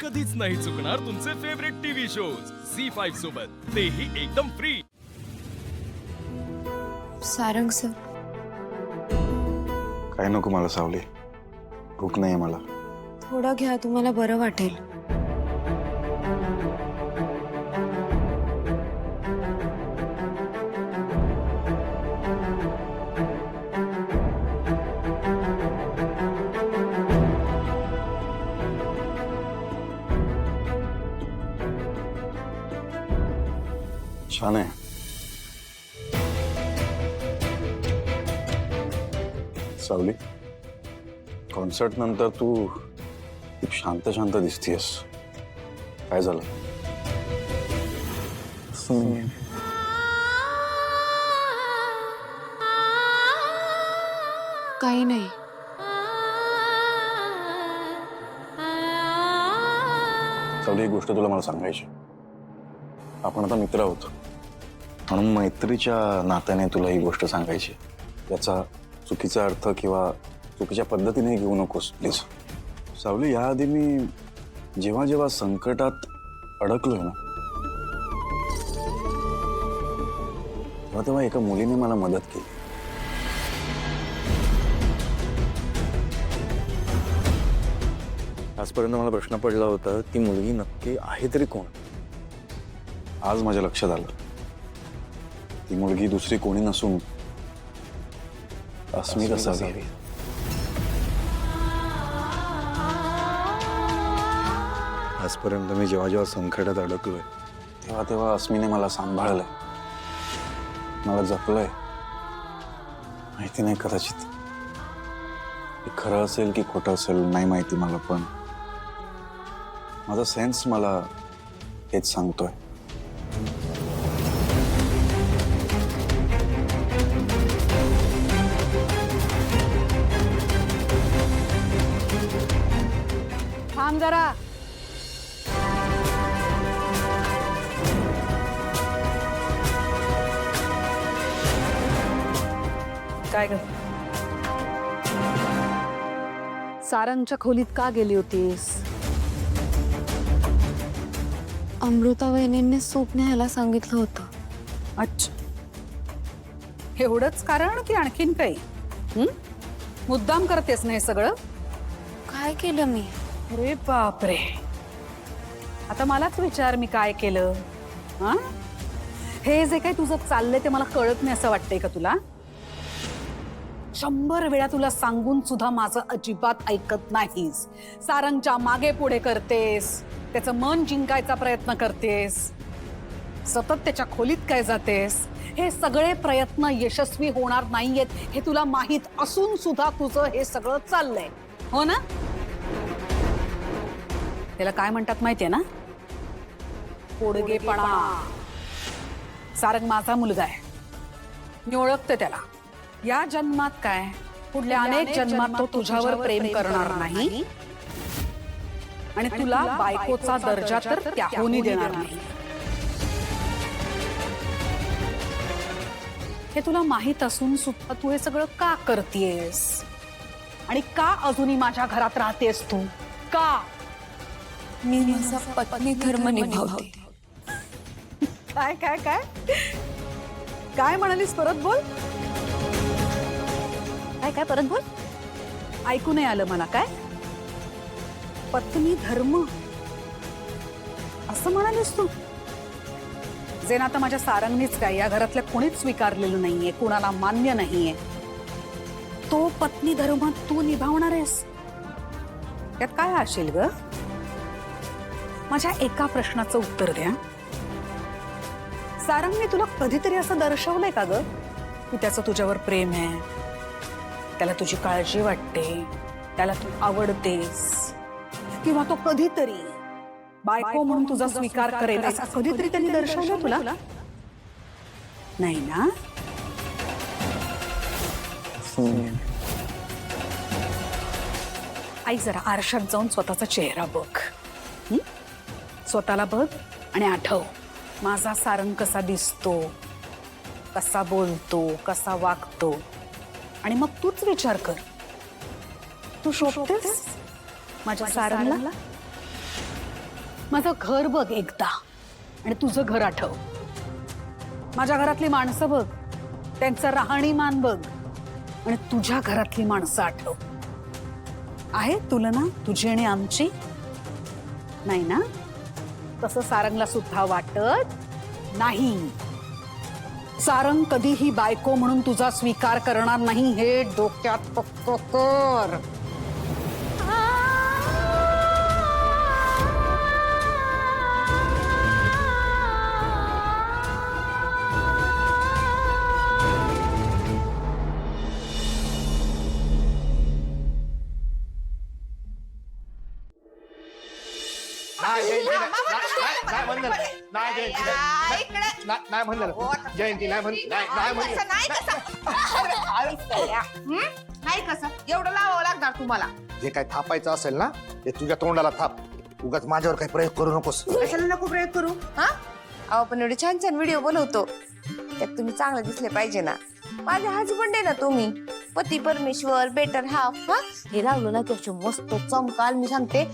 कधीच नाही चुकणार तुमचे फेवरेट टीव्ही शोज झी5 सोबत, तेही एकदम फ्री। सारंग सर, काय नको मला सावली, भूक नाही मला। थोडं घ्या, तुम्हाला बरं वाटेल। छान आहे। सावली, कॉन्सर्ट नंतर तू खूप शांत शांत दिसतीयस, काय झालं? काही नाही। सावली, एक गोष्ट तुला मला सांगायची। आपण आता मित्र आहोत, म्हणून मैत्रीच्या नात्याने तुला ही गोष्ट सांगायची। याचा चुकीचा अर्थ किंवा चुकीच्या पद्धतीने घेऊ नकोस प्लीज। सावली, याआधी मी जेव्हा जेव्हा संकटात अडकलोय ना, तेव्हा तेव्हा एका मुलीने मला मदत केली। आजपर्यंत मला प्रश्न पडला होता, ती मुलगी नक्की आहे तरी कोण? आज माझ्या लक्षात आलं, ती मुलगी दुसरी कोणी नसून अस्मिता असावी। आजपर्यंत मी जेव्हा जेव्हा संकटात अडकलोय तेव्हा तेव्हा अस्मीने मला सांभाळलंय, मला जपलंय। माहिती नाही कदाचित हे खरं असेल की खोटं असेल नाही माहिती मला, पण माझा सेन्स मला हेच सांगतोय। थांब जरा। काय ग, सारंगच्या खोलीत का गेली होतीस? अमृता वहिनींनी सूप न्यायला सांगितलं होतं। अच्छा, एवढंच कारण की आणखीन काही? मुद्दाम करतेस ना हे सगळं? काय केलं मी? अरे बापरे, आता मलाच विचार मी काय केलं? हा, हे जे काही तुझं चाललंय ते मला कळत नाही असं वाटतंय का तुला? 100 वेळा तुला सांगून सुद्धा माझं अजिबात ऐकत नाहीस। सारंगच्या मागे पुढे करतेस, त्याचं मन जिंकायचा प्रयत्न करतेस, सतत त्याच्या खोलीत काय जातेस। हे सगळे प्रयत्न यशस्वी होणार नाहीयेत हे तुला माहित असून सुद्धा तुझं हे सगळं चाललंय, हो ना? त्याला काय म्हणतात माहितीये ना? पोडगेपणा। सारंग माझा मुलगा आहे, मी ओळखते त्याला। या जन्मात काय, पुढल्या अनेक जन्मात तो तुझ्यावर प्रेम करणार नाही आणि तुला बायकोचा दर्जा तर त्याहूनही देणार नाही। हे तुला माहित असून सुद्धा तू हे सगळं का करतेस? आणि का अजूनही माझ्या घरात राहतेस तू? का? मी माझा पत्नी धर्म निभावते। काय काय काय काय म्हणालीस? परत बोल। काय काय परत बोल? ऐकू नाही आलं मला। काय पत्नी धर्म असं म्हणालीस तू? जे ना आता माझ्या सारंगनीच काय, या घरातल्या कोणीच स्वीकारलेलं नाहीये, कुणाला मान्य नाहीये, तो पत्नी धर्म तू निभावणार आहेस? त्यात काय असेल ग? माझ्या एका प्रश्नाचं उत्तर द्या। सारंगने तुला कधीतरी असं दर्शवलंय का ग की त्याचं तुझ्यावर प्रेम आहे, त्याला तुझी काळजी वाटते, त्याला तू आवडतेस, किंवा तो कधीतरी बायको म्हणून तुझा स्वीकार करेल असं कधीतरी त्यांनी दर्शवलं तुला? नाही ना? आई, जरा आरशात जाऊन स्वतःचा चेहरा बघ। स्वतःला बघ आणि आठव, माझा सारंग कसा दिसतो, कसा बोलतो, कसा वागतो, आणि मग तूच विचार कर, तू शोभतेस माझ्या सारंगला? माझं घर बघ एकदा आणि तुझं घर आठव. माझ्या घरातली माणसं बघ, त्यांचं राहणीमान बघ आणि तुझ्या घरातली माणसं आठव. आहे तुलना तुझी आणि आमची? नाही ना? तसं सारंगला सुद्धा वाटत नाही. सारंग कधीही बायको म्हणून तुझा स्वीकार करणार नाही, हे डोक्यात पक्क कर. नाही कसं एवढं लावावं लागणार तुम्हाला. जे काय थापायचं असेल ना ते तुझ्या तोंडाला थाप. उगाच माझ्यावर काही प्रयोग करू नकोस. कशाला नको प्रयोग करू? हा अहो पण एवढे छान छान व्हिडिओ बनवतो, त्यात तुम्ही चांगले दिसले पाहिजे ना. माझे हजबंड आहे ना तुम्ही, पती परमेश्वर बेटर हाफ. हा हे लावलं ना त्याची मस्त चमकाल. मी सांगते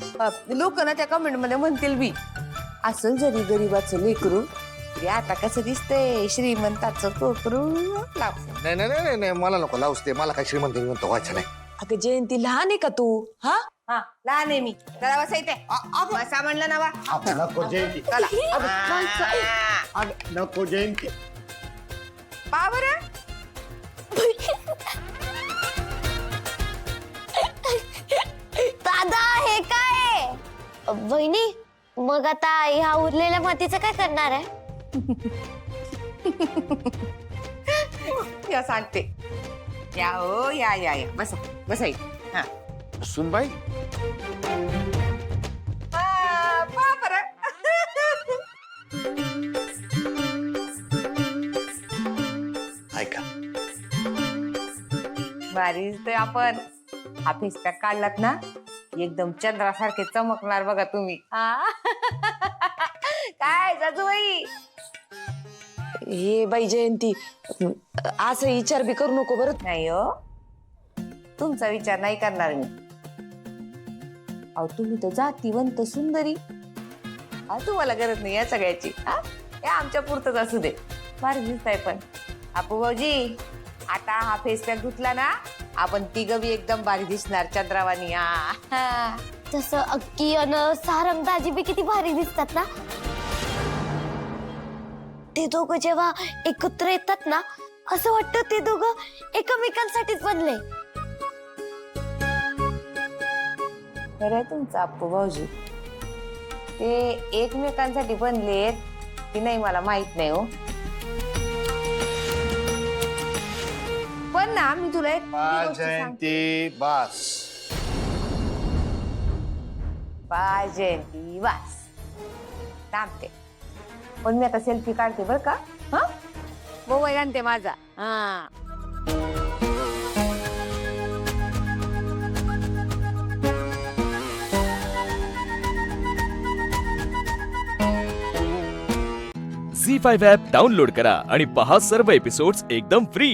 लोक ना त्या कमेंट मध्ये म्हणतील बी असं जरी गरीबाचं लेकरू तरी आता कसं दिसतंय श्रीमंताचं कोकरू. लाव. नाही नाही नाही नाही मला नको लावूस ते. मला काय श्रीमंत म्हणतो व्हायचं नाही. अगं जयंती लहान आहे का तू? हा हा लहान आहे मी. त्याला बसा इथे. बसा म्हणलं ना वा. नको जयंती. चला. नको जयंती. पहा बरं. दादा हे काय? वहिनी मग आता ह्या उरलेल्या मातीचं काय करणार आहे? या सांगते. या हो या या या बसा बसा इथे. हा सुनबाई पहा बरं. ऐका भारी दिसतोय आपण. हा फेस पॅक काढलात ना एकदम चंद्रासारखे चमकणार बघा तुम्ही. काय जाजूबाई? हे बाई जयंती असं विचार बी करू नको बरं. नाही हो तुमचा विचार नाही करणार मी. अहो तुम्ही तर जातीवंत सुंदरी. तुम्हाला गरज नाही या सगळ्याची. हा या आमच्या पुरतच असू दे. भारी दिसताय पण. आपू भाऊजी आता हा फेस पॅक धुतला ना आपण तिघं बी एकदम भारी दिसणार चंद्रावानी. हा तसं अक्की अन सारंग दाजी बी किती भारी दिसतात ना. ते दोघं जेव्हा एकत्र येतात ना असं वाटतं ते दोघं एकमेकांसाठीच बनले. खरं तुमचं आपू भाऊजी ते एकमेकांसाठी बनलेत की नाही मला माहित नाही हो. पण ना मी तुला एक गोष्ट सांगते. जयंती बास. बाय जयंती वास. थांबते पण मी आता सेल्फी काढते बर का. हा मोबाईल आणते माझा. हा झी5 ॲप डाउनलोड करा आणि पहा सर्व एपिसोड्स एकदम फ्री.